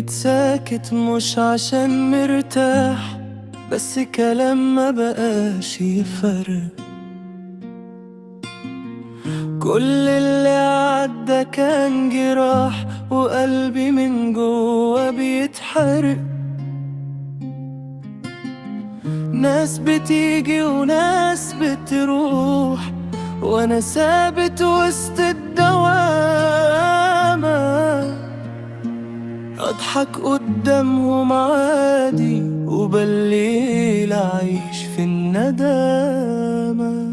ساكت مش عشان مرتاح، بس كلام ما بقاش يفرق. كل اللي عدى كان جراح، وقلبي من جوا بيتحرق. ناس بتيجي وناس بتروح، وانا ثابت وسط الدوامة. اضحك قدامهم عادي، وبالليل اعيش في الندامة.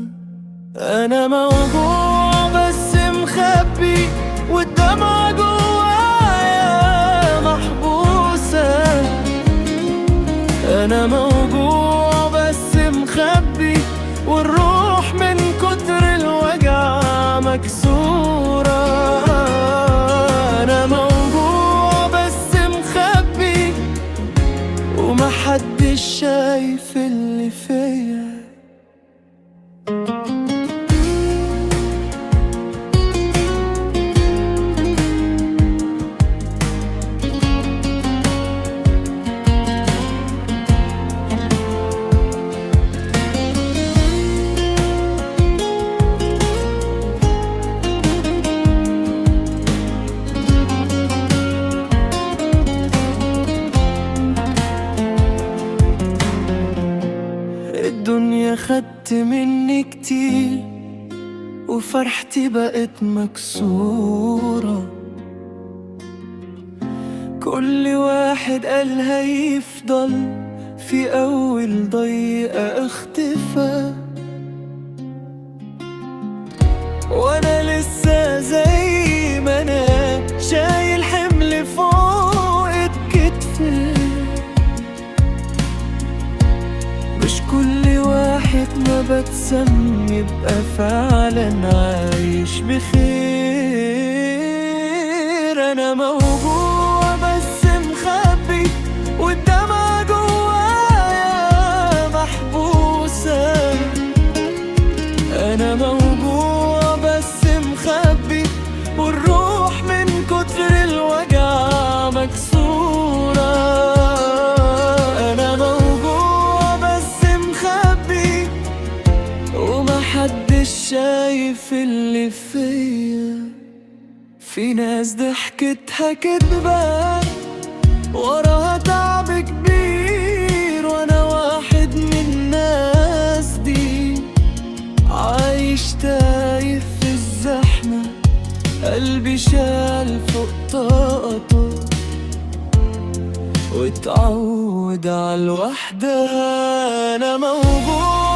انا موجوع بس مخبي، والدمعة جوايا محبوسة. انا موجوع بس مخبي، والروح من كتر الوجع مكسورة. انا موجوع بس مخبي، ومحدش شايف اللي فيا. الدنيا خدت مني كتير، وفرحتي بقت مكسورة. كل واحد قال هيفضل، في أول ضيقة اختفى. وأنا لسه زي ما أنا، شايل حمل فوق كتفي. مش كل واحد ما بتسم يبقى فعلا عايش بخير. انا موجوع بس مخبي، والدمعة جوايا محبوسة. انا موجوع بس مخبي، والروح من كتر الوجع مكسورة. محدش شايف اللي فيا. في ناس ضحكتها كدبة، وراها تعب كبير، وانا واحد من الناس دي. عايش تايه في الزحمة، قلبي شال فوق طاقته، واتعود على الوحدة. انا موجود